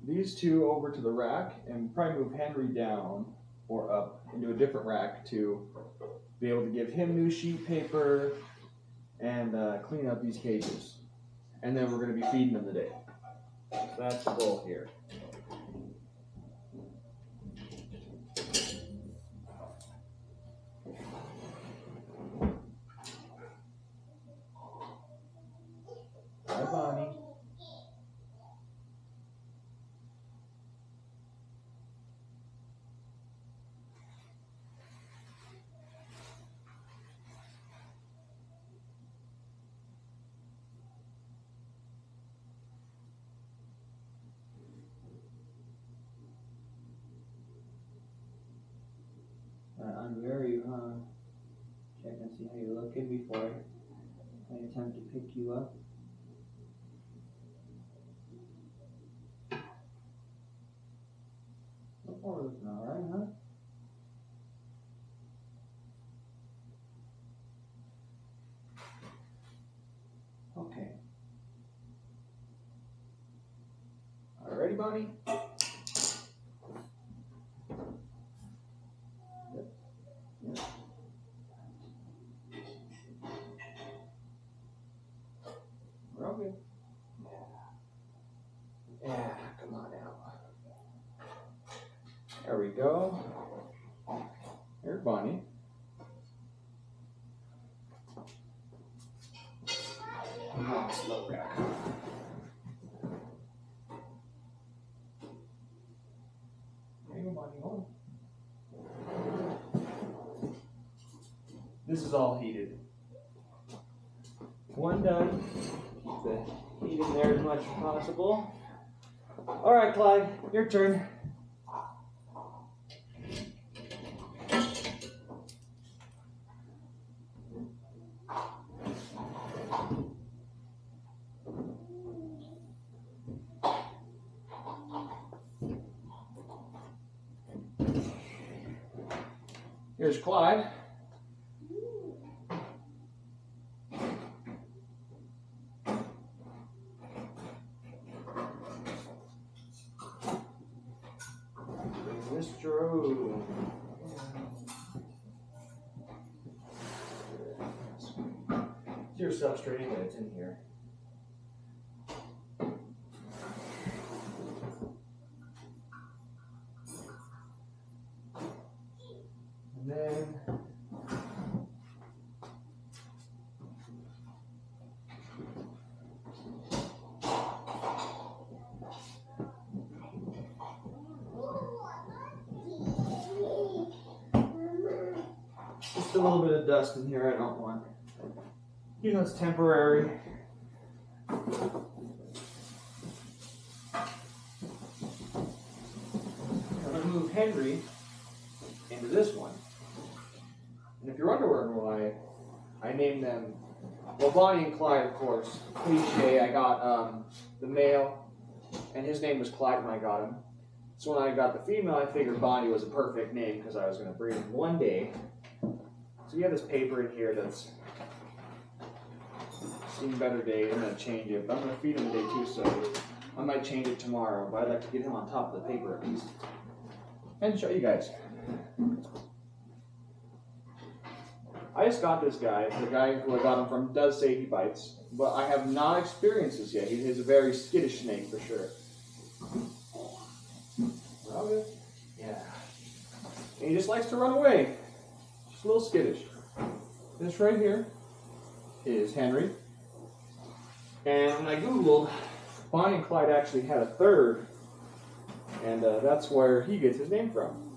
these two over to the rack and probably move Henry down or up into a different rack to be able to give him new sheet paper and clean up these cages. And then we're going to be feeding them today. So that's the goal here. Hi, Bonnie. I'm very check and see how you're looking before I attempt to pick you up. So far looking alright, huh? Okay. Alrighty, Bonnie? Yep. We're all good. Yeah, come on out. There we go. Here's Bonnie. Oh, slow back. There you go, Bonnie. Hold on. This is all heated. One done. Keep the heat in there as much as possible. All right, Clyde, your turn. Here's Clyde. Mr. O. It's your substrate anyway, it's in here. And then just a little bit of dust in here I don't want. You know, it's temporary. I'm going to move Henry into this one. And if you're wondering why I named them, well, Bonnie and Clyde, of course, cliche, I got the male, and his name was Clyde when I got him. So when I got the female, I figured Bonnie was a perfect name because I was going to breed him one day. So we have this paper in here that's seen better days. I'm going to change it, but I'm going to feed him today too, so I might change it tomorrow, but I'd like to get him on top of the paper at least. And show you guys. I just got this guy. The guy who I got him from does say he bites, but I have not experienced this yet. He's a very skittish snake for sure. Okay. Yeah. And he just likes to run away. Just a little skittish. This right here is Henry. And when I Googled, Bonnie and Clyde actually had a third, and that's where he gets his name from.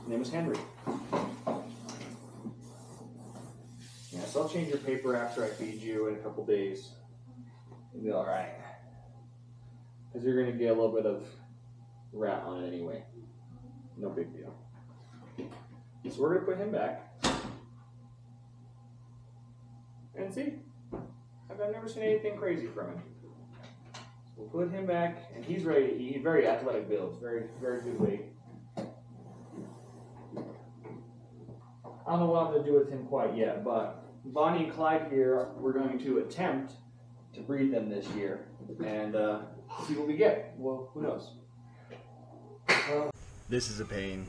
His name is Henry. Yeah, so I'll change your paper after I feed you in a couple days. You'll be alright. Because you're going to get a little bit of rat on it anyway. No big deal. So we're going to put him back. And see, I've never seen anything crazy from him. So we'll put him back, and he's ready to eat. Very athletic build, very, very good weight. I don't know what I'm going to do with him quite yet, but Bonnie and Clyde here, we're going to attempt to breed them this year. And see what we get. Well, who knows? This is a pain.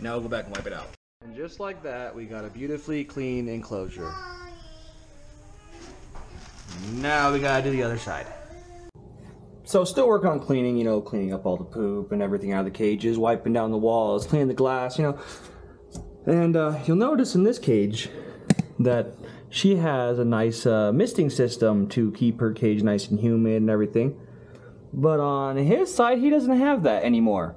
Now we'll go back and wipe it out. And just like that, we got a beautifully clean enclosure. Now we gotta do the other side. So still working on cleaning, you know, cleaning up all the poop and everything out of the cages, wiping down the walls, cleaning the glass, you know. And you'll notice in this cage that she has a nice misting system to keep her cage nice and humid and everything. But on his side, he doesn't have that anymore.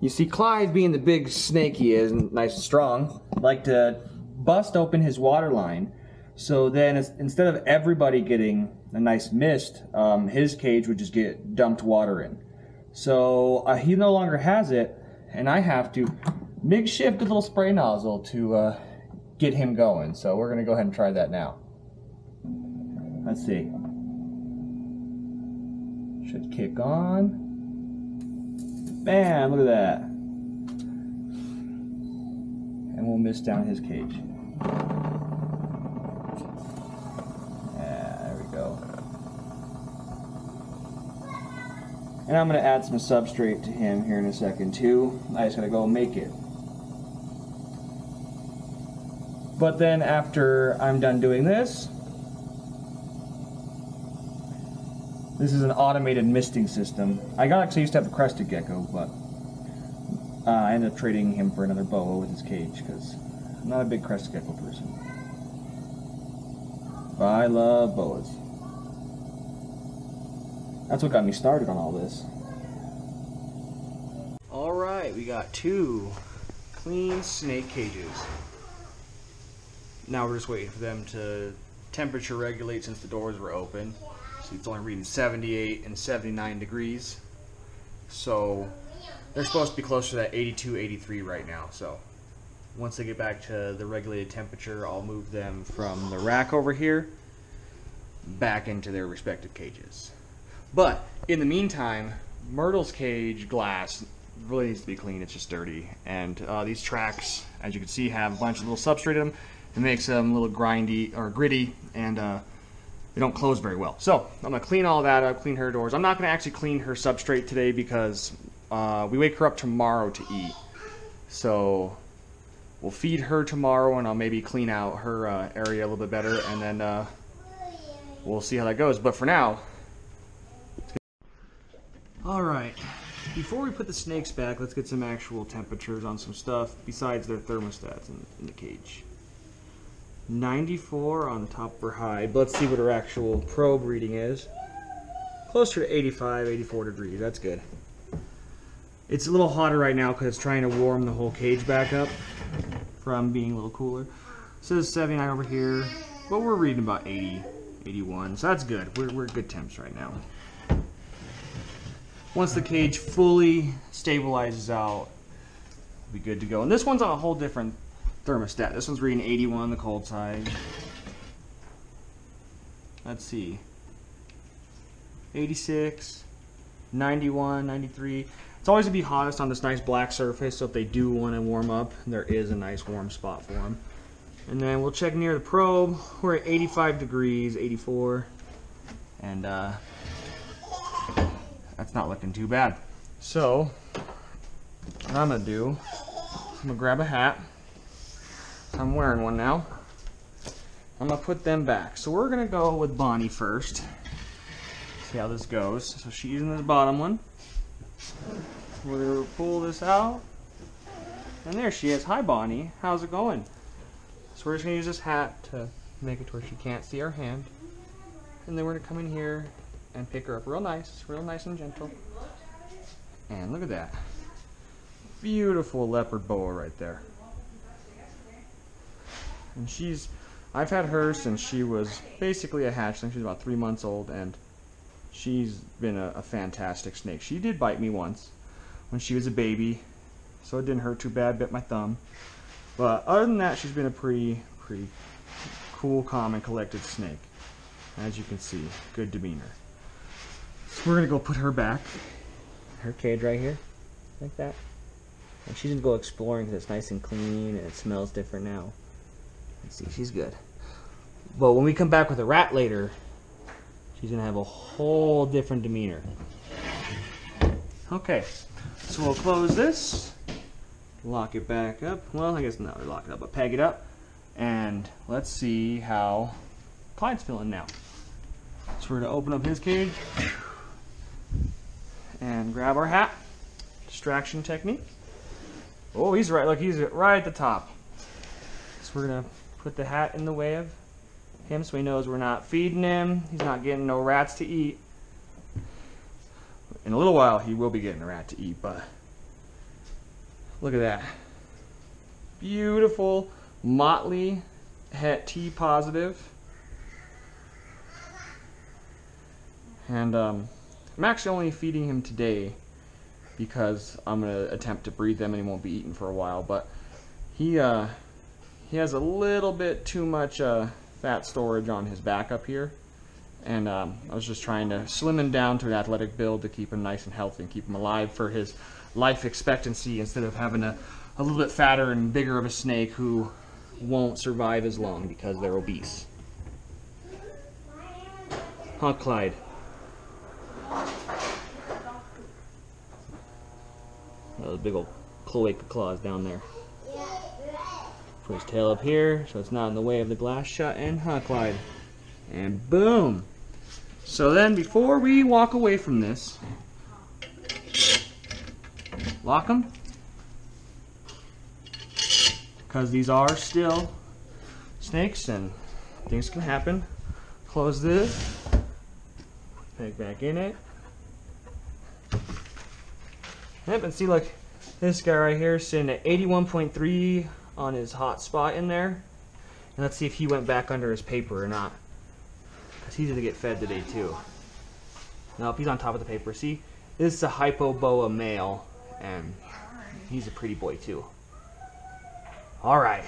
You see, Clyde, being the big snake he is, and nice and strong, like to bust open his water line. So then, instead of everybody getting a nice mist, his cage would just get dumped water in. So he no longer has it, and I have to makeshift a little spray nozzle to get him going. So we're going to go ahead and try that now. Let's see. Should kick on. Bam! Look at that. And we'll mist down his cage. And I'm going to add some substrate to him here in a second too. I just got to go make it. But then after I'm done doing this, this is an automated misting system. I actually used to have a crested gecko, but I ended up trading him for another boa with his cage because I'm not a big crested gecko person. But I love boas. That's what got me started on all this. Alright, we got 2 clean snake cages. Now we're just waiting for them to temperature regulate since the doors were open. So it's only reading 78 and 79 degrees. So they're supposed to be closer to that 82, 83 right now. So once they get back to the regulated temperature, I'll move them from the rack over here back into their respective cages. But in the meantime, Myrtle's cage glass really needs to be clean. It's just dirty. And these tracks, as you can see, have a bunch of little substrate in them. It makes them a little grindy or gritty, and they don't close very well. So I'm going to clean all that up, clean her doors. I'm not going to actually clean her substrate today because we wake her up tomorrow to eat. So we'll feed her tomorrow, and I'll maybe clean out her area a little bit better, and then we'll see how that goes. But for now, alright, before we put the snakes back, let's get some actual temperatures on some stuff besides their thermostats in the cage. 94 on the top of her hide, but let's see what her actual probe reading is. Closer to 85, 84 degrees, that's good. It's a little hotter right now because it's trying to warm the whole cage back up from being a little cooler. It says 79 over here, but we're reading about 80, 81, so that's good. We're good temps right now. Once the cage fully stabilizes out, we'll be good to go. And this one's on a whole different thermostat. This one's reading 81 on the cold side. Let's see. 86, 91, 93. It's always going to be hottest on this nice black surface, so if they do want to warm up, there is a nice warm spot for them. And then we'll check near the probe. We're at 85 degrees, 84. And that's not looking too bad. So what I'm going to do, I'm going to grab a hat. I'm wearing one now. I'm going to put them back. So we're going to go with Bonnie first. See how this goes. So she's in the bottom one. We're going to pull this out. And there she is. Hi, Bonnie. How's it going? So we're just going to use this hat to make it to where she can't see our hand. And then we're going to come in here and pick her up real nice and gentle. And look at that. Beautiful leopard boa right there. And I've had her since she was basically a hatchling. She's about 3 months old, and she's been a fantastic snake. She did bite me once when she was a baby, so it didn't hurt too bad, bit my thumb. But other than that, she's been a pretty cool, calm, and collected snake. As you can see, good demeanor. So we're gonna go put her back. Her cage right here, like that. And she's gonna go exploring because it's nice and clean and it smells different now. Let's see, she's good. But when we come back with a rat later, she's gonna have a whole different demeanor. Okay, so we'll close this, lock it back up. Well, I guess not really lock it up, but peg it up. And let's see how Clyde's feeling now. So we're gonna open up his cage and grab our hat. Distraction technique. Oh, he's right. Look, he's right at the top. So we're gonna put the hat in the way of him so he knows we're not feeding him. He's not getting no rats to eat. In a little while, he will be getting a rat to eat, but look at that. Beautiful, motley, het T positive. And I'm actually only feeding him today because I'm going to attempt to breed them and he won't be eaten for a while. But he has a little bit too much fat storage on his back up here. And I was just trying to slim him down to an athletic build to keep him nice and healthy and keep him alive for his life expectancy instead of having a little bit fatter and bigger of a snake who won't survive as long because they're obese. Huh, Clyde? Those big old cloaca claws down there. Put his tail up here so it's not in the way of the glass shut in. Huh, Clyde? And boom! So then before we walk away from this, lock them. Because these are still snakes and things can happen. Close this. Peg back in it. Yep, and see, look, this guy right here is sitting at 81.3 on his hot spot in there. And let's see if he went back under his paper or not. Because he's going to get fed today too. Nope, he's on top of the paper. See, this is a hypoboa male, and he's a pretty boy too. Alright.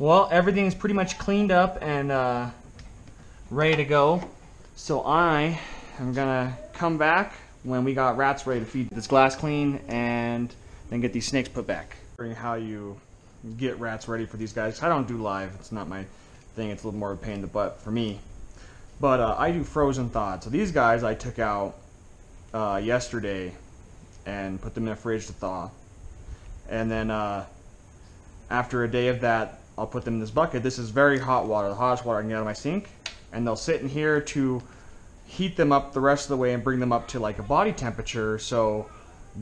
Well, everything's pretty much cleaned up and ready to go. So I am going to come back when we got rats ready to feed this glass clean and then get these snakes put back. How you get rats ready for these guys. I don't do live. It's not my thing. It's a little more of a pain in the butt for me. But I do frozen thawed. So these guys I took out yesterday and put them in the fridge to thaw. And then after a day of that, I'll put them in this bucket. This is very hot water, the hottest water I can get out of my sink. And they'll sit in here to heat them up the rest of the way and bring them up to like a body temperature so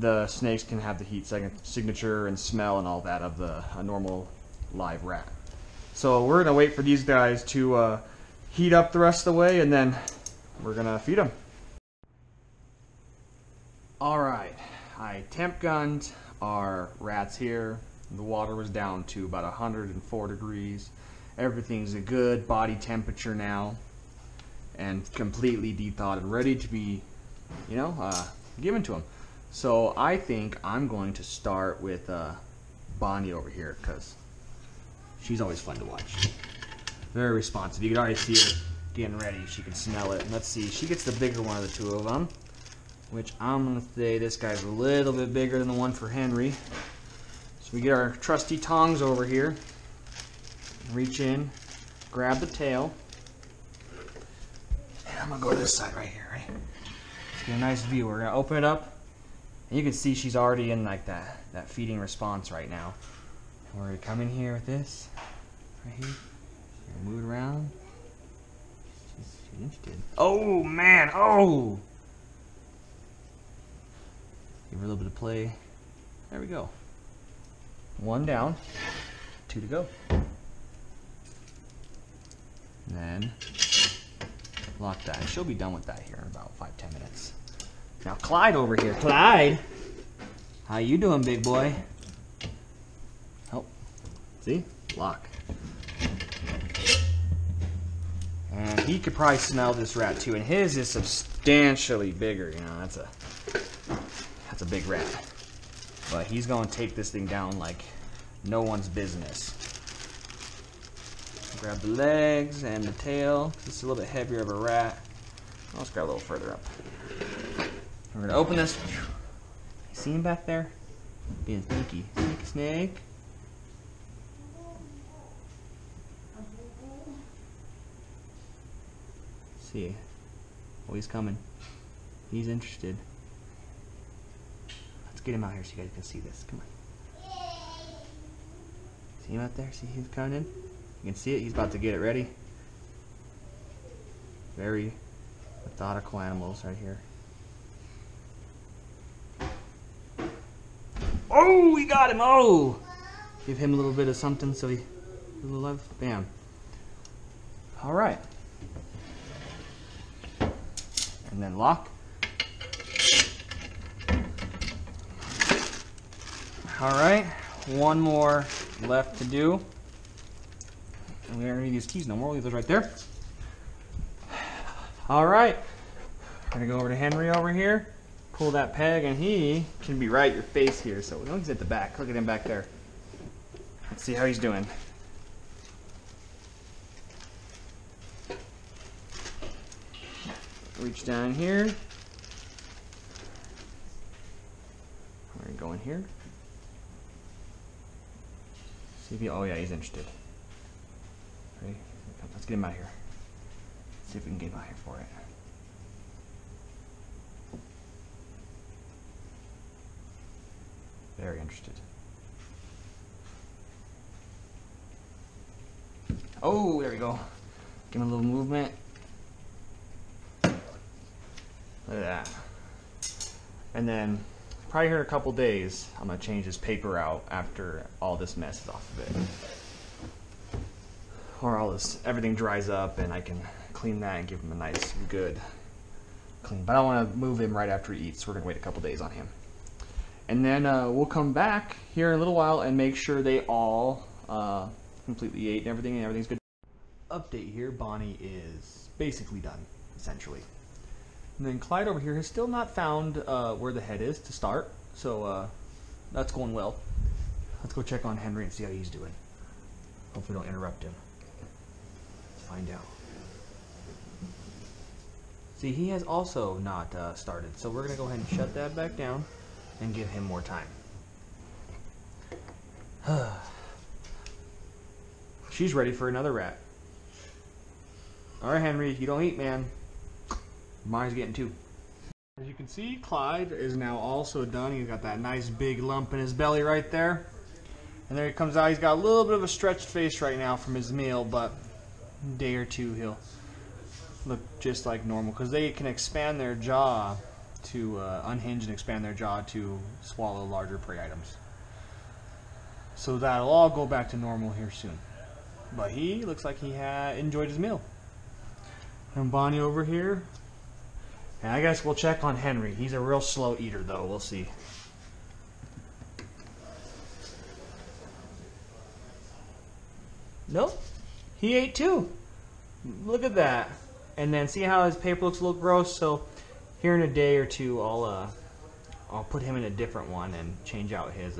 the snakes can have the heat signature and smell and all that of a normal live rat. So we're going to wait for these guys to heat up the rest of the way and then we're going to feed them. Alright, I temp gunned our rats here. The water was down to about 104 degrees. Everything's a good body temperature now and completely de-thawed and ready to be, you know, given to them. So I think I'm going to start with Bonnie over here because she's always fun to watch. Very responsive. You can already see her getting ready. She can smell it. And let's see, she gets the bigger one of the two of them, which I'm going to say this guy's a little bit bigger than the one for Henry. So we get our trusty tongs over here. Reach in, grab the tail. And I'm going to go to this side right here, right? Let's get a nice view. We're going to open it up. And you can see she's already in like that feeding response right now. And we're going to come in here with this right here. Move it around. She's interested. Oh, man. Oh! Give her a little bit of play. There we go. One down. Two to go. And then lock that. She'll be done with that here in about 5-10 minutes. Now Clyde over here. Clyde! How you doing, big boy? Oh, see? Lock. And he could probably smell this rat too. And his is substantially bigger. You know, that's a big rat. But he's going to take this thing down like no one's business. Grab the legs and the tail. This is a little bit heavier of a rat. Let's go a little further up. We're gonna open this. See him back there? Being sneaky. Sneaky snake. See. Oh, he's coming. He's interested. Let's get him out here so you guys can see this. Come on. See him out there? See he's coming in? You can see it. He's about to get it ready. Very methodical animals right here. Oh, we got him! Oh! Give him a little bit of something so he... a little love. Bam. Alright. And then lock. Alright. One more left to do. And we don't need these keys no more. We'll leave those right there. Alright. Gonna go over to Henry over here. Pull that peg, and he can be right at your face here. So he's at the back. Look at him back there. Let's see how he's doing. Reach down here. We're gonna go in here. See if he. Oh yeah, he's interested. Ready? Let's get him out here. See if we can get him out here for it. Very interested. Oh, there we go. Give him a little movement. Look at that. And then, probably here in a couple days, I'm going to change this paper out after all this mess is off of it. Or all this, everything dries up and I can clean that and give him a nice, good clean. But I don't want to move him right after he eats, so we're going to wait a couple days on him. And then we'll come back here in a little while and make sure they all completely ate and everything's good. Update here, Bonnie is basically done, essentially. And then Clyde over here has still not found where the head is to start, so that's going well. Let's go check on Henry and see how he's doing. Hopefully we don't interrupt him. Let's find out. See, he has also not started, so we're going to go ahead and shut that back down and give him more time. She's ready for another rat. Alright, Henry, if you don't eat, man, mine's getting two. As you can see, Clyde is now also done. He's got that nice big lump in his belly right there. And there he comes out. He's got a little bit of a stretched face right now from his meal, but in a day or two he'll look just like normal, because they can expand their jaw to unhinge and expand their jaw to swallow larger prey items. So that'll all go back to normal here soon. But he looks like he enjoyed his meal. And Bonnie over here. And I guess we'll check on Henry. He's a real slow eater though. We'll see. Nope. He ate too. Look at that. And then see how his paper looks a little gross? So here in a day or two, I'll put him in a different one and change out his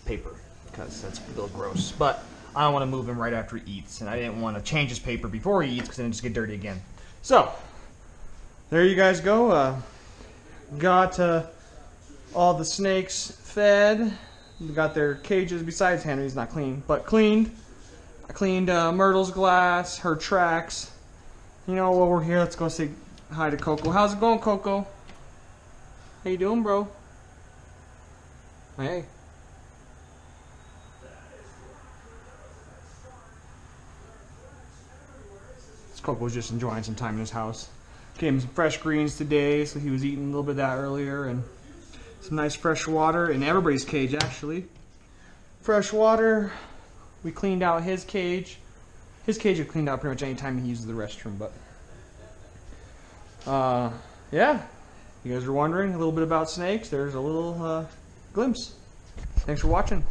paper, because that's a little gross. But I don't want to move him right after he eats, and I didn't want to change his paper before he eats because then it just get dirty again. So there you guys go. Got all the snakes fed. Got their cages. Besides Henry's not clean, but cleaned. I cleaned Myrtle's glass, her tracks. You know, while we're here, let's go say hi to Coco. How's it going, Coco? How you doing, bro? Hey. Coco's just enjoying some time in his house. Gave him some fresh greens today, so he was eating a little bit of that earlier, and some nice fresh water in everybody's cage, actually. Fresh water. We cleaned out his cage. His cage is cleaned out pretty much any time he uses the restroom, but yeah. You guys are wondering a little bit about snakes. There's a little glimpse. Thanks for watching.